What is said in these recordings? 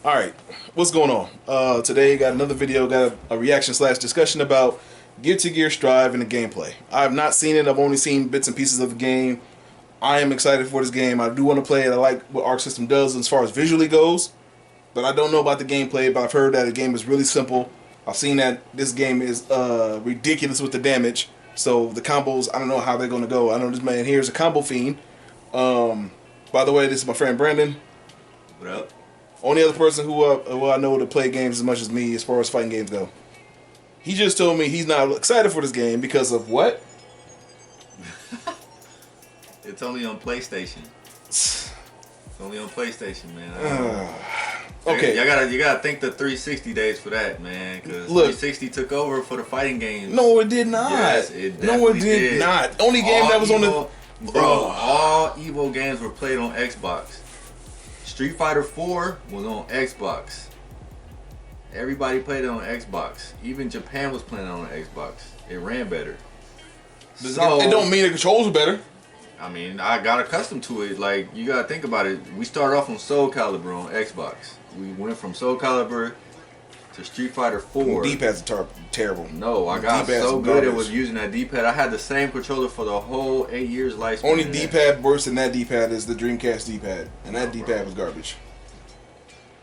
All right, what's going on? Today got another video, got a reaction slash discussion about Guilty Gear Strive and the gameplay. I have not seen it. I've only seen bits and pieces of the game. I am excited for this game. I do want to play it. I like what Arc System does as far as visually goes, but I don't know about the gameplay. But I've heard that the game is really simple. I've seen that this game is ridiculous with the damage. So the combos, I don't know how they're going to go. I know this man here is a combo fiend. By the way, this is my friend Branden. What up? Only other person who I know to play games as much as me as far as fighting games go. He just told me he's not excited for this game because of what? It's only on PlayStation. It's only on PlayStation, man. Okay. You gotta think the 360 days for that, man. Because 360 took over for the fighting games. No, it did not. Yes, it definitely No, it did not. Only game that was on the... Bro, all Evo games were played on Xbox. Street Fighter 4 was on Xbox. Everybody played it on Xbox. Even Japan was playing it on Xbox. It ran better. So it don't mean the controls are better. I mean, I got accustomed to it. Like, you gotta think about it. We started off on Soul Calibur on Xbox. We went from Soul Calibur to Street Fighter 4. D-pads are terrible. No, I got so good at was using that D-pad. I had the same controller for the whole 8 years lifespan. Only D-pad worse than that D-pad is the Dreamcast D-pad. And that D-pad was garbage.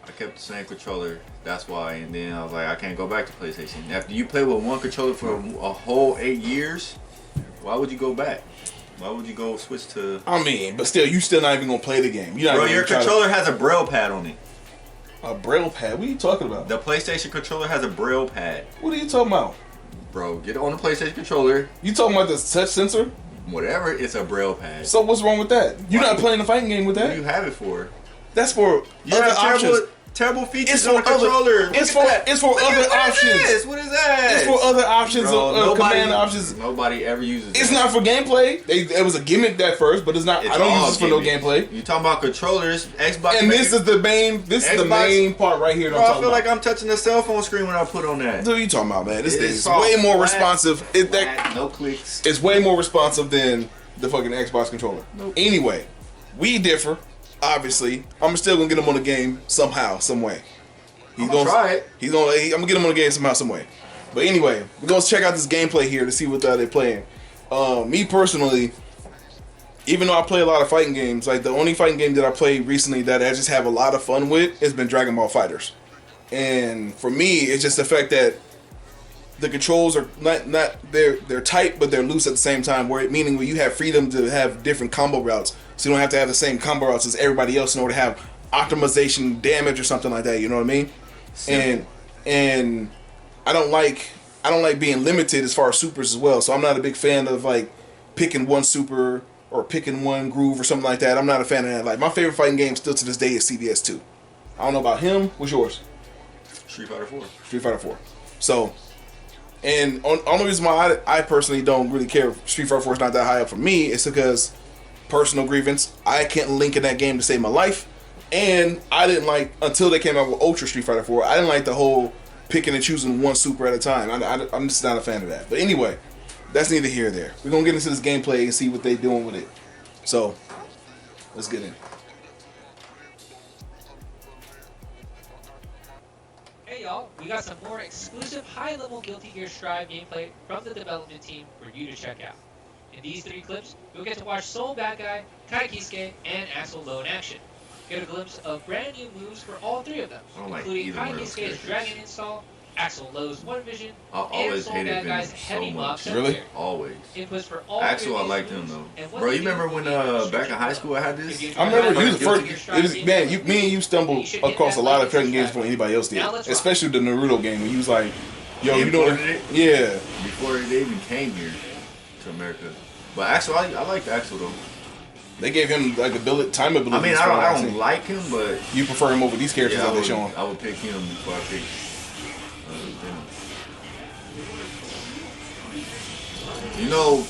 I kept the same controller. That's why. And then I was like, I can't go back to PlayStation. After you play with one controller for a whole 8 years, why would you go back? Why would you go switch to... I mean, but still, you still not even going to play the game. Bro, your controller has a braille pad on it. A braille pad? What are you talking about? The PlayStation controller has a braille pad. What are you talking about? Bro, get on the PlayStation controller. You talking about the touch sensor? Whatever, it's a braille pad. So what's wrong with that? You're not playing the fighting game with that? What do you have it for? That's for other options. Terrible features on the controller. It's for other options. What is that? It's for other options. Bro, command options. Nobody ever uses It's that. not for gameplay. It was a gimmick at first, but it's not. I don't use this for no gameplay. You talking about controllers? Xbox. And this is the main. This is the main part right here. Bro, I feel like I'm touching the cell phone screen when I put on that. What are you talking about, man? This thing is way more responsive. No clicks. It's way more responsive than the fucking Xbox controller. Nope. Anyway, we differ. Obviously, I'm still gonna get him on the game somehow, some way. I'm gonna try it. I'm gonna get him on the game somehow, some way. But anyway, we're gonna check out this gameplay here to see what they're playing. Me personally, even though I play a lot of fighting games, like the only fighting game that I played recently that I just have a lot of fun with has been Dragon Ball FighterZ. And for me, it's just the fact that the controls are they're tight, but they're loose at the same time. Meaning where you have freedom to have different combo routes, so you don't have to have the same combo routes as everybody else in order to have optimization damage or something like that. You know what I mean? And I don't like being limited as far as supers as well. So I'm not a big fan of like picking one super or picking one groove or something like that. I'm not a fan of that. Like my favorite fighting game still to this day is CBS 2. I don't know about him. What's yours? Street Fighter 4. Street Fighter 4. So, and only reason why I personally don't really care if Street Fighter 4 is not that high up for me is because personal grievance. I can't link in that game to save my life. And I didn't like, until they came out with Ultra Street Fighter 4, I didn't like the whole picking and choosing one super at a time. I'm just not a fan of that. But anyway, that's neither here nor there. We're going to get into this gameplay and see what they're doing with it. So, let's get in. Hey y'all, we got some more exclusive high-level Guilty Gear Strive gameplay from the development team for you to check out. In these 3 clips, you'll get to watch Soul Bad Guy, Kai Kisuke, and Axel Low in action. Get a glimpse of brand new moves for all 3 of them, including Kai Kisuke's Dragon Install, Axel Low's One Vision, and Soul Bad Guy's Heavy Mob. Really? Always. Inputs for all Axel, I liked him though. Bro, you remember when back in high school I had this? I remember you the first. It was, man, me and you stumbled across a lot of fighting games before anybody else did, especially the Naruto game. When you was like, "Yo, you know it?" Yeah. Before they even came here to America. But Axel, I liked Axel though. They gave him like time ability. I mean, I don't like him, but you prefer him over these characters that they show him. I would pick him before I pick Venom. You know,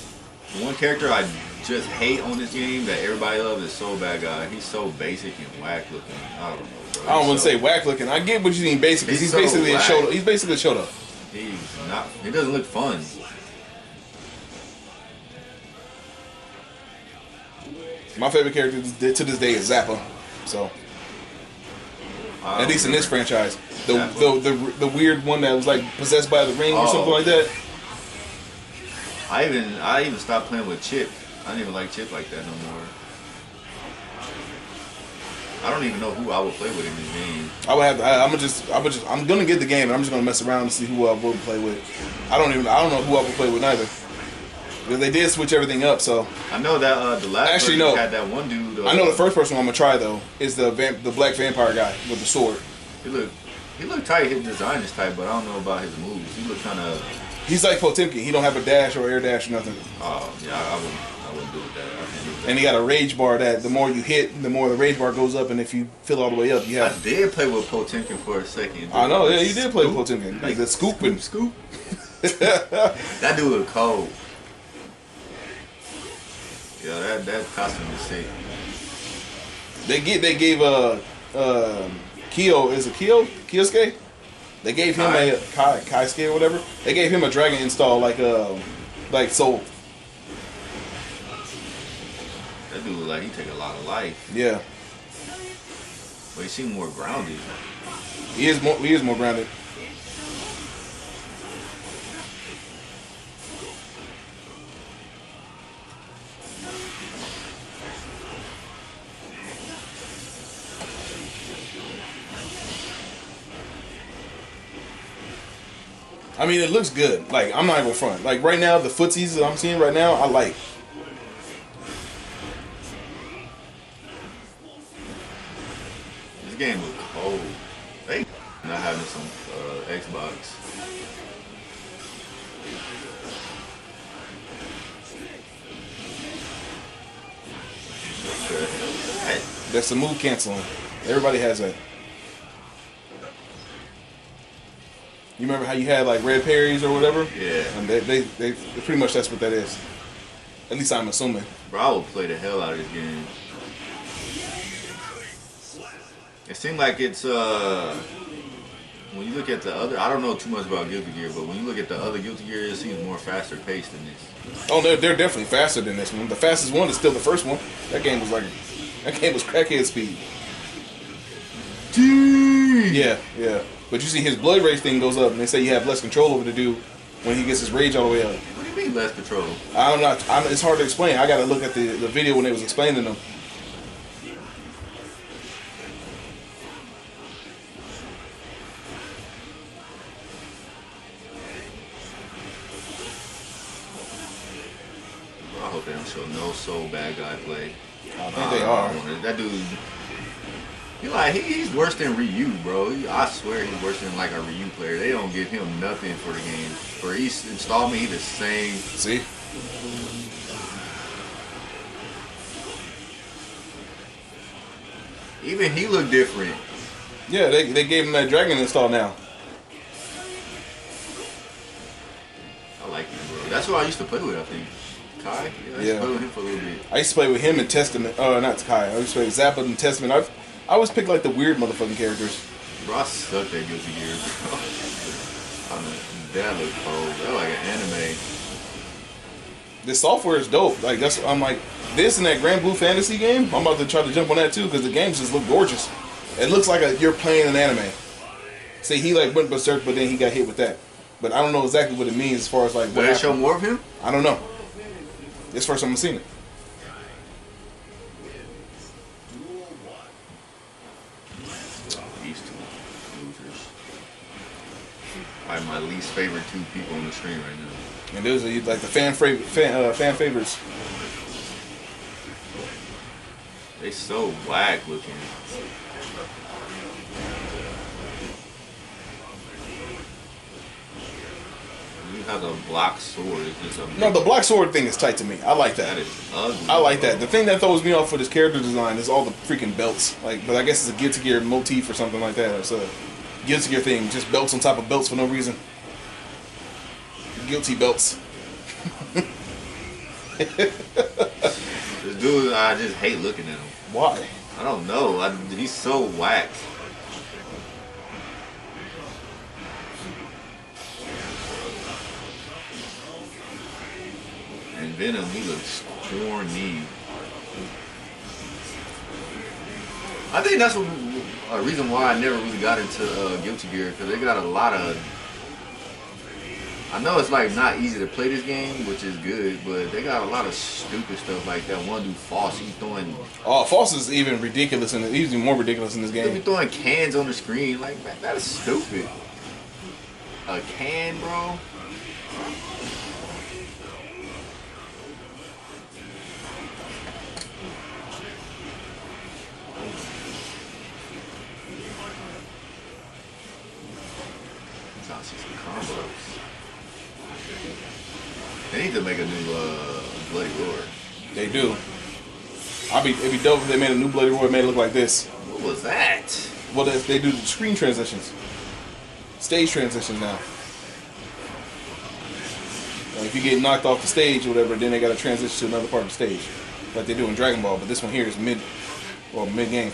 one character I just hate on this game that everybody loves is Soul Bad Guy. He's so basic and whack looking. I don't know, bro. I don't want to say whack looking. I get what you mean basic, because he's basically a shoulder. He's basically a shoulder. He's not. It doesn't look fun. My favorite character to this day is Zappa. So I At least in this remember. franchise. The, Yeah. the weird one that was like possessed by the ring or Oh. something like that. I even stopped playing with Chip. I don't even like Chip like that no more. I don't even know who I would play with in this game. I would have. I'm gonna get the game, and I'm just gonna mess around and see who I would play with. I don't know who I would play with neither. Because they did switch everything up, so I know that the last Actually, version no. had that one dude. I know the first person I'm gonna try though is the black vampire guy with the sword. He looked tight. His design is tight, but I don't know about his moves. He looked kind of. He's like Potemkin. He don't have a dash or air dash or nothing. Oh yeah, I wouldn't do with that. I can't do that. And he got a rage bar that the more you hit, the more the rage bar goes up, and if you fill all the way up, you I have. did play with Potemkin for a second. I know, yeah, you did play with Potemkin. Like the scooping. Scoop. That dude was cold. Yeah, that costume is sick. They gave Kyo, is it Kyosuke? They gave him Kai. a Kaisuke or whatever. They gave him a dragon install like Soul. That dude look like he take a lot of life, Yeah, but he seemed more grounded. he is more grounded. I mean, it looks good. Like, I'm not even front. Like, right now, the footsies that I'm seeing right now, I like. This game was cold. They not having some Xbox. Hey, That's the move canceling. Everybody has that. You remember how you had, like, red parries or whatever? yeah. And they pretty much that's what that is. At least I'm assuming. Bro, I would play the hell out of this game. It seemed like it's when you look at the other, I don't know too much about Guilty Gear, but when you look at the other Guilty Gear, it seems more faster paced than this. Oh, they're definitely faster than this one. The fastest one is still the first one. That game was crackhead speed. Yeah. But you see his blood rage thing goes up, and they say you have less control over the dude when he gets his rage all the way up. What do you mean less control? It's hard to explain. I gotta look at the video when they was explaining them. I hope they don't show no soul bad guy play. I think they are. That dude, he's worse than Ryu, bro. I swear he's worse than like a Ryu player. They don't give him nothing for the game. For each installment, he the same. See? Even he looked different. Yeah, they gave him that dragon install now. I like him, bro. That's what I used to play with, I think. Kai? Yeah, I used to play with him for a little bit. I used to play with him in Testament. Not Kai. I used to play with Zappa in Testament. I always pick like the weird motherfucking characters. Bro, I sucked at Guilty Gear, bro. I mean, that looked cold. That looked like an anime. This software is dope. Like I'm like this and that Grand Blue Fantasy game. I'm about to try to jump on that too because the games just look gorgeous. It looks like you're playing an anime. See, he like went berserk, but then he got hit with that. But I don't know exactly what it means as far as like Will what they show happened. more of him? I don't know. It's the first time I've seen it. These two losers. Probably my least favorite two people on the screen right now. And those are like the fan favorites. They so whack looking. You have a block sword. It's just a No, the black sword thing is tight to me. I like that that. is ugly. I like that. The thing that throws me off with his character design is all the freaking belts. Like, but I guess it's a Guilty Gear motif or something like that. It's a Guilty Gear thing, just belts on top of belts for no reason. Guilty belts. This dude, I just hate looking at him. Why? I don't know. He's so whack. And Venom, he looks corny. I think that's what A reason why I never really got into Guilty Gear because they got a lot of. I know it's like not easy to play this game, which is good, but they got a lot of stupid stuff like that. One dude Foss, he's throwing. Oh, False is even ridiculous, and he's even more ridiculous in this They be game. throwing cans on the screen. Like that is stupid. A can, bro. I'm trying to see some combos. They need to make a new Bloody Roar. They do. It'd be dope if they made a new Bloody Roar, made it look like this. What was that? Well, they do the screen transitions, stage transitions now. Like if you get knocked off the stage or whatever, then they got to transition to another part of the stage, like they do in Dragon Ball. But this one here is mid game.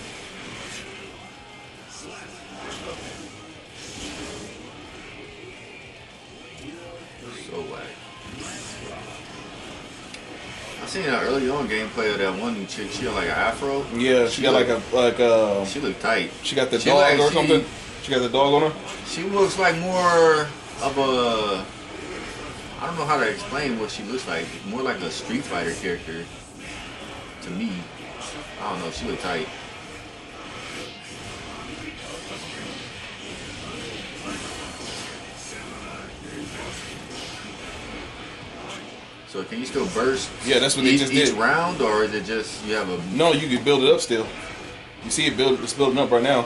So whack. I seen an early on gameplay of that one new chick. She had like an afro. Yeah, she got She looked tight. she got the She dog like- or she- something. She got the dog on her. She looks like more of a. I don't know how to explain what she looks like. More like a Street Fighter character. To me, I don't know. She looked tight. So can you still burst? Yeah, that's what they each, just each did. round, or is it just you have a? No, you can build it up still. You see it's building up right now.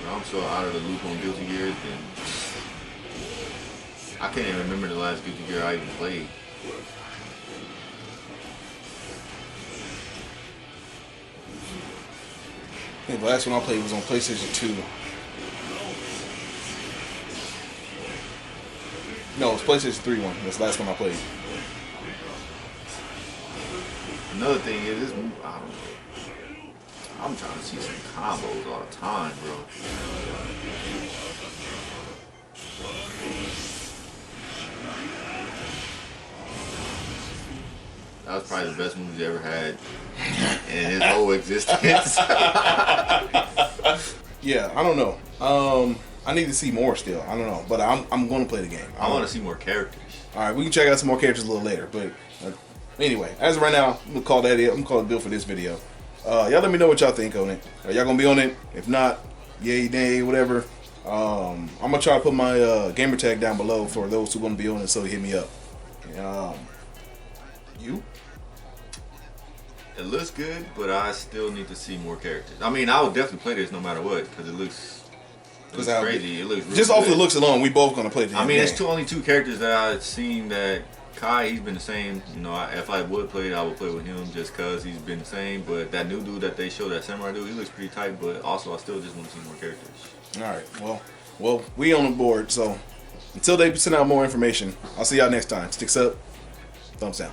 I'm so out of the loop on Guilty Gear. Then I can't even remember the last Guilty Gear I even played. I think the last one I played was on PlayStation 2. No, it was PlayStation 3 one. That's the last one I played. Another thing is, this, I don't know. I'm trying to see some combos all the time, bro. That was probably the best movie he's ever had in his whole existence. Yeah, I don't know. I need to see more still. I don't know, but I'm going to play the game. I want to see more characters. All right, we can check out some more characters a little later. But anyway, as of right now, I'm gonna call that it. I'm gonna call it Bill for this video. Y'all let me know what y'all think on it. Are y'all gonna be on it? If not, yay, nay, whatever. I'm gonna try to put my gamer tag down below for those who gonna be on it, so hit me up. You? It looks good, but I still need to see more characters. I mean, I would definitely play this no matter what because it looks crazy. It looks really just off good. the looks alone, we both gonna play the I mean, game. it's only two characters that I've seen that Kai, he's been the same. You know, if I would play it, I would play with him just because he's been the same. But that new dude that they showed, that samurai dude, he looks pretty tight. But also, I still just want to see more characters. All right, well, we on the board. So until they send out more information, I'll see y'all next time. Sticks up, thumbs down.